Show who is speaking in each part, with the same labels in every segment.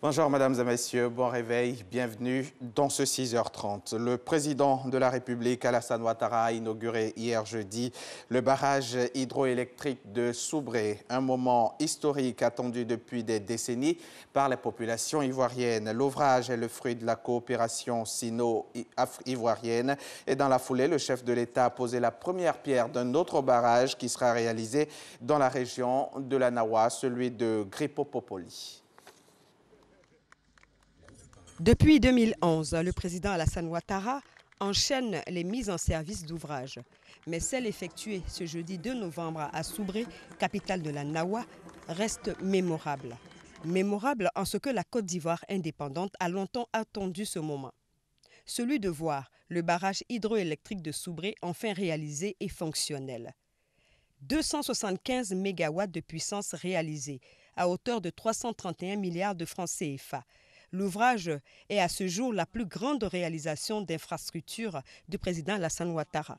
Speaker 1: Bonjour mesdames et messieurs, bon réveil, bienvenue dans ce 6h30. Le président de la République, Alassane Ouattara, a inauguré hier jeudi le barrage hydroélectrique de Soubré, un moment historique attendu depuis des décennies par les populations ivoiriennes. L'ouvrage est le fruit de la coopération sino-ivoirienne et dans la foulée, le chef de l'État a posé la première pierre d'un autre barrage qui sera réalisé dans la région de la Nawa, celui de Grippo-Popoli.
Speaker 2: Depuis 2011, le président Alassane Ouattara enchaîne les mises en service d'ouvrages. Mais celle effectuée ce jeudi 2 novembre à Soubré, capitale de la Nawa, reste mémorable. Mémorable en ce que la Côte d'Ivoire indépendante a longtemps attendu ce moment. Celui de voir le barrage hydroélectrique de Soubré enfin réalisé et fonctionnel. 275 mégawatts de puissance réalisée à hauteur de 331 milliards de francs CFA. L'ouvrage est à ce jour la plus grande réalisation d'infrastructure du président Alassane Ouattara.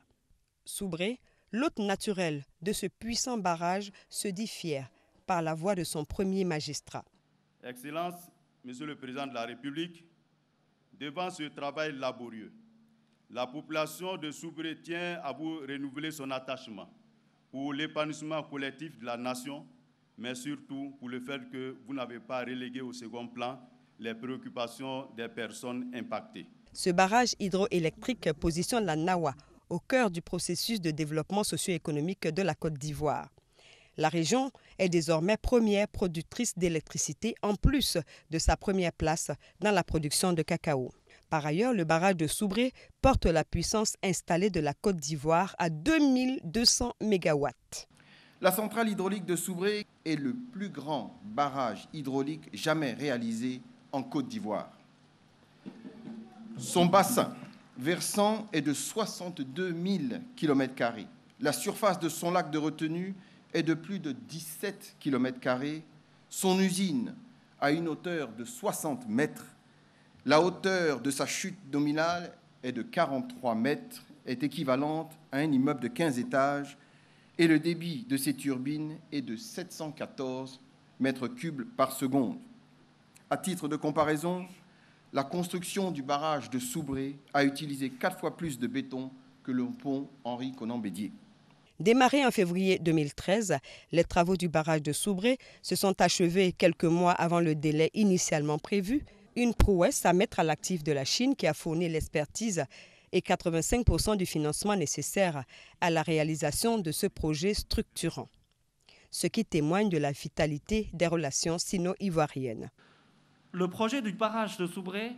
Speaker 2: Soubré, l'hôte naturel de ce puissant barrage, se dit fier par la voix de son premier magistrat.
Speaker 3: Excellence, Monsieur le Président de la République, devant ce travail laborieux, la population de Soubré tient à vous renouveler son attachement pour l'épanouissement collectif de la nation, mais surtout pour le fait que vous n'avez pas relégué au second plan les préoccupations des personnes impactées.
Speaker 2: Ce barrage hydroélectrique positionne la Nawa au cœur du processus de développement socio-économique de la Côte d'Ivoire. La région est désormais première productrice d'électricité en plus de sa première place dans la production de cacao. Par ailleurs, le barrage de Soubré porte la puissance installée de la Côte d'Ivoire à 2200 MW.
Speaker 4: La centrale hydraulique de Soubré est le plus grand barrage hydraulique jamais réalisé en Côte d'Ivoire. Son bassin versant est de 62 000 km². La surface de son lac de retenue est de plus de 17 km². Son usine a une hauteur de 60 mètres. La hauteur de sa chute nominale est de 43 mètres, est équivalente à un immeuble de 15 étages et le débit de ses turbines est de 714 mètres cubes par seconde. À titre de comparaison, la construction du barrage de Soubré a utilisé 4 fois plus de béton que le pont Henri-Konan-Bédier.
Speaker 2: Démarrés en février 2013, les travaux du barrage de Soubré se sont achevés quelques mois avant le délai initialement prévu, une prouesse à mettre à l'actif de la Chine qui a fourni l'expertise et 85% du financement nécessaire à la réalisation de ce projet structurant, ce qui témoigne de la vitalité des relations sino-ivoiriennes.
Speaker 5: Le projet du barrage de Soubré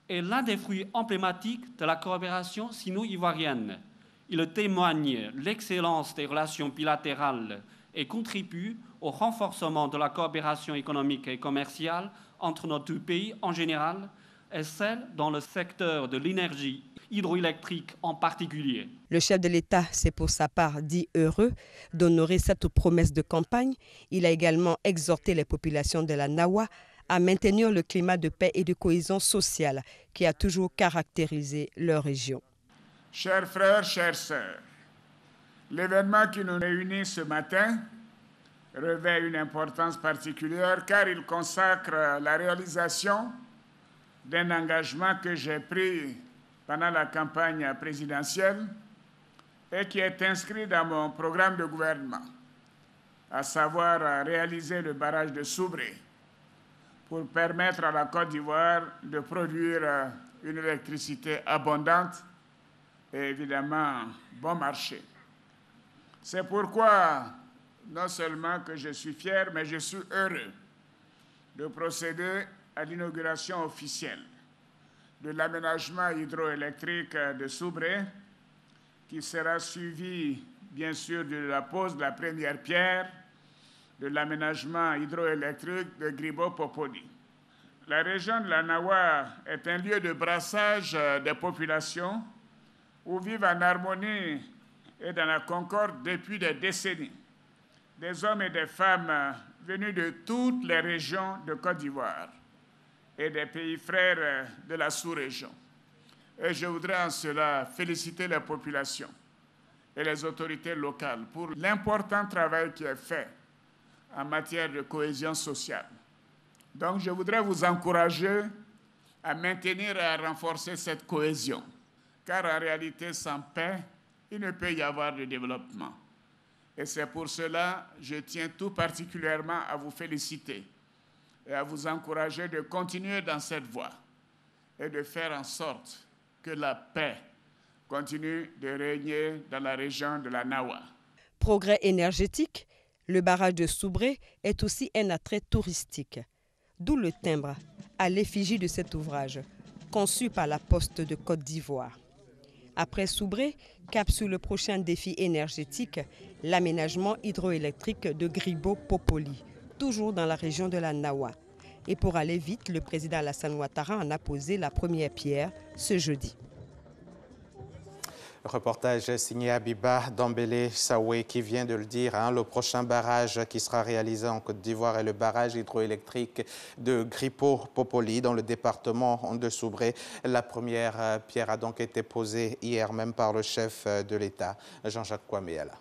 Speaker 5: est l'un des fruits emblématiques de la coopération sino-ivoirienne. Il témoigne l'excellence des relations bilatérales et contribue au renforcement de la coopération économique et commerciale entre nos deux pays en général et celle dans le secteur de l'énergie hydroélectrique en particulier.
Speaker 2: Le chef de l'État s'est pour sa part dit heureux d'honorer cette promesse de campagne. Il a également exhorté les populations de la Nawa à maintenir le climat de paix et de cohésion sociale qui a toujours caractérisé leur région.
Speaker 6: Chers frères, chères sœurs, l'événement qui nous réunit ce matin revêt une importance particulière car il consacre la réalisation d'un engagement que j'ai pris pendant la campagne présidentielle et qui est inscrit dans mon programme de gouvernement, à savoir réaliser le barrage de Soubré pour permettre à la Côte d'Ivoire de produire une électricité abondante et évidemment bon marché. C'est pourquoi, non seulement que je suis fier, mais je suis heureux de procéder à l'inauguration officielle de l'aménagement hydroélectrique de Soubré, qui sera suivi, bien sûr, de la pose de la première pierre de l'aménagement hydroélectrique de Grippo-Popoli. La région de la Nawa est un lieu de brassage des populations où vivent en harmonie et dans la concorde depuis des décennies des hommes et des femmes venus de toutes les régions de Côte d'Ivoire et des pays frères de la sous-région. Et je voudrais en cela féliciter les populations et les autorités locales pour l'important travail qui est fait en matière de cohésion sociale. Donc je voudrais vous encourager à maintenir et à renforcer cette cohésion. Car en réalité, sans paix, il ne peut y avoir de développement. Et c'est pour cela que je tiens tout particulièrement à vous féliciter et à vous encourager de continuer dans cette voie et de faire en sorte que la paix continue de régner dans la région de la Nawa.
Speaker 2: Progrès énergétique, le barrage de Soubré est aussi un attrait touristique. D'où le timbre à l'effigie de cet ouvrage, conçu par la Poste de Côte d'Ivoire. Après Soubré, cap sur le prochain défi énergétique, l'aménagement hydroélectrique de Gribo-Popoli, toujours dans la région de la Nawa. Et pour aller vite, le président Alassane Ouattara en a posé la première pierre ce jeudi.
Speaker 1: Reportage signé Abiba Dambélé Saoué qui vient de le dire. Le prochain barrage qui sera réalisé en Côte d'Ivoire est le barrage hydroélectrique de Gripo-Popoli dans le département de Soubré. La première pierre a donc été posée hier même par le chef de l'État, Jean-Jacques Kouaméala.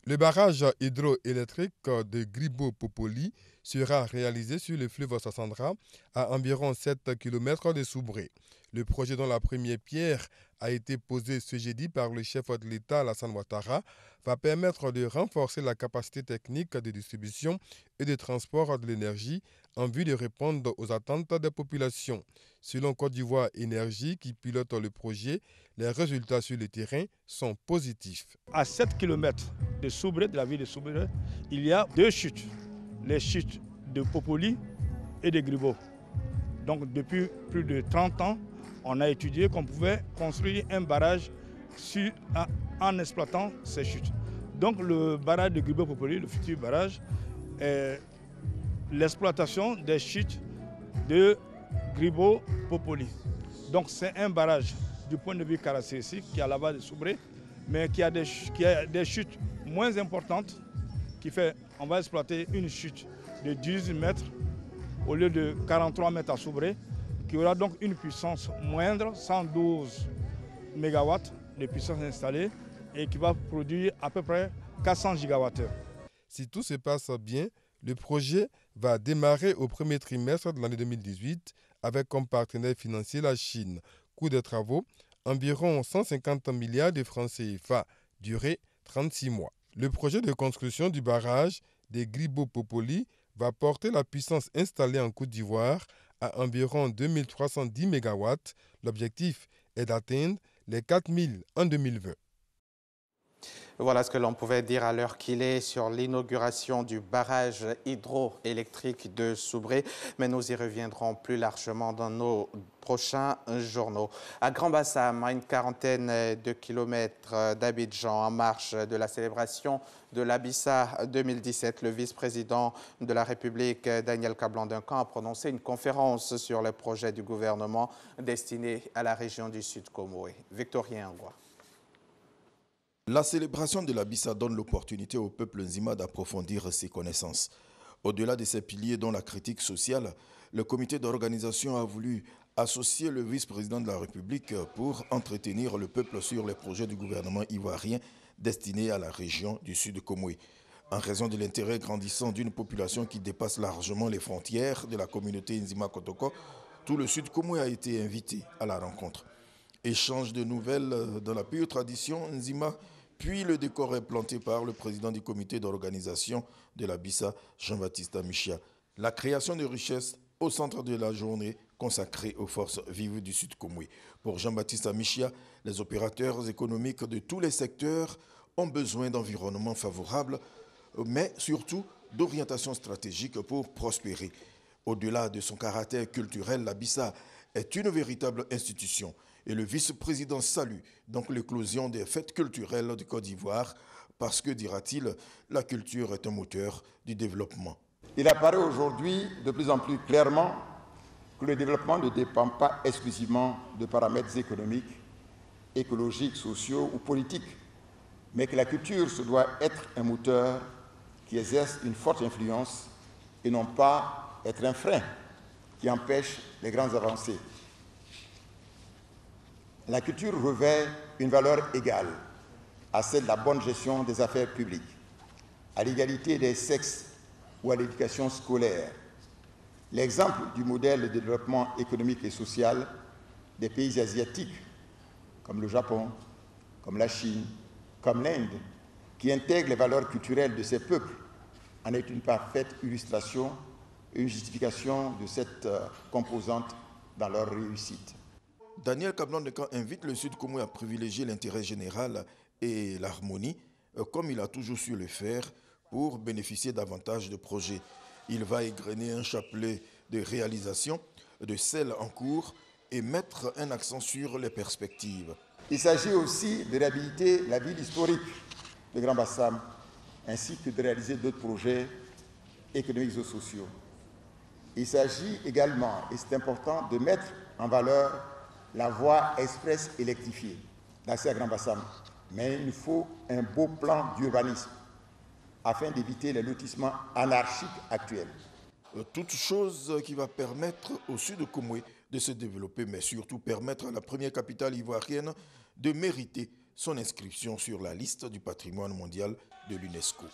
Speaker 7: Le barrage hydroélectrique de Gribo-Popoli sera réalisé sur le fleuve Sassandra à environ 7 km de Soubré. Le projet dont la première pierre a été posée ce jeudi par le chef de l'État, Alassane Ouattara, va permettre de renforcer la capacité technique de distribution et de transport de l'énergie en vue de répondre aux attentes des populations. Selon Côte d'Ivoire Énergie, qui pilote le projet, les résultats sur le terrain sont positifs.
Speaker 8: À 7 km de Soubré, de la ville de Soubré, il y a 2 chutes. Les chutes de Popoli et de Gribo. Donc depuis plus de 30 ans, on a étudié qu'on pouvait construire un barrage en exploitant ces chutes. Donc le barrage de Gribo-Popoli, le futur barrage, est l'exploitation des chutes de Gribo-Popoli. Donc c'est un barrage du point de vue caractéristique qui est à la base de Soubré, mais qui a des chutes moins importantes, qui fait on va exploiter une chute de 18 mètres au lieu de 43 mètres à Soubré, qui aura donc une puissance moindre, 112 MW de puissance installée, et qui va produire à peu près 400 gigawattheures.
Speaker 7: Si tout se passe bien, le projet va démarrer au premier trimestre de l'année 2018 avec comme partenaire financier la Chine. Coût des travaux, environ 150 milliards de francs CFA, durée 36 mois. Le projet de construction du barrage de Gribo-Popoli va porter la puissance installée en Côte d'Ivoire à environ 2310 MW. L'objectif est d'atteindre les 4000 en 2020.
Speaker 1: Voilà ce que l'on pouvait dire à l'heure qu'il est sur l'inauguration du barrage hydroélectrique de Soubré, mais nous y reviendrons plus largement dans nos prochains journaux. À Grand-Bassam, à une quarantaine de kilomètres d'Abidjan, en marge de la célébration de l'Abissa 2017, le vice-président de la République, Daniel Kablan-Duncan, a prononcé une conférence sur les projets du gouvernement destinés à la région du Sud Comoé. Victorien Ngoua.
Speaker 9: La célébration de l'Abissa donne l'opportunité au peuple nzima d'approfondir ses connaissances. Au-delà de ces piliers dont la critique sociale, le comité d'organisation a voulu associer le vice-président de la République pour entretenir le peuple sur les projets du gouvernement ivoirien destinés à la région du Sud Comoé. En raison de l'intérêt grandissant d'une population qui dépasse largement les frontières de la communauté Nzima Kotoko, tout le Sud Comoé a été invité à la rencontre. Échange de nouvelles dans la pure tradition Nzima, puis le décor est planté par le président du comité d'organisation de l'Abissa, Jean-Baptiste Amichia. La création de richesses au centre de la journée consacrée aux forces vives du Sud Comoé. Pour Jean-Baptiste Amichia, les opérateurs économiques de tous les secteurs ont besoin d'environnements favorables, mais surtout d'orientation stratégique pour prospérer. Au-delà de son caractère culturel, l'Abissa est une véritable institution. Et le vice-président salue donc l'éclosion des fêtes culturelles de Côte d'Ivoire parce que, dira-t-il, la culture est un moteur du développement.
Speaker 10: Il apparaît aujourd'hui de plus en plus clairement que le développement ne dépend pas exclusivement de paramètres économiques, écologiques, sociaux ou politiques, mais que la culture se doit être un moteur qui exerce une forte influence et non pas être un frein qui empêche les grandes avancées. La culture revêt une valeur égale à celle de la bonne gestion des affaires publiques, à l'égalité des sexes ou à l'éducation scolaire. L'exemple du modèle de développement économique et social des pays asiatiques, comme le Japon, comme la Chine, comme l'Inde, qui intègrent les valeurs culturelles de ces peuples, en est une parfaite illustration et une justification de cette composante dans leur réussite.
Speaker 9: Daniel Kablan-Dekan invite le Sud Koumou à privilégier l'intérêt général et l'harmonie, comme il a toujours su le faire, pour bénéficier davantage de projets. Il va égrener un chapelet de réalisations, de celles en cours, et mettre un accent sur les perspectives.
Speaker 10: Il s'agit aussi de réhabiliter la ville historique de Grand Bassam, ainsi que de réaliser d'autres projets économiques et sociaux. Il s'agit également, et c'est important, de mettre en valeur la voie express électrifiée d'accès à Grand Bassam. Mais il nous faut un beau plan d'urbanisme afin d'éviter les lotissements anarchiques actuels.
Speaker 9: Toute chose qui va permettre au Sud Koumoué de se développer, mais surtout permettre à la première capitale ivoirienne de mériter son inscription sur la liste du patrimoine mondial de l'UNESCO.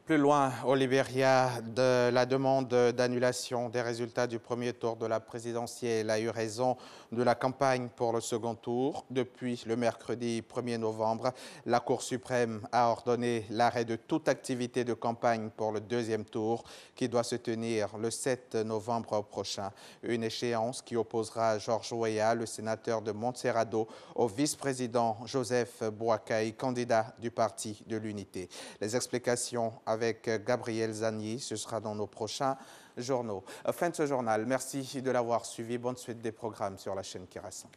Speaker 1: Plus loin, au Libéria, de la demande d'annulation des résultats du premier tour de la présidentielle a eu raison de la campagne pour le second tour. Depuis le mercredi 1er novembre, la Cour suprême a ordonné l'arrêt de toute activité de campagne pour le deuxième tour qui doit se tenir le 7 novembre prochain. Une échéance qui opposera Georges Weah, le sénateur de Montserrado, au vice-président Joseph Boakai, candidat du Parti de l'Unité. Les explications avec Gabriel Zani, ce sera dans nos prochains journaux. Fin de ce journal, merci de l'avoir suivi. Bonne suite des programmes sur la chaîne qui rassemble.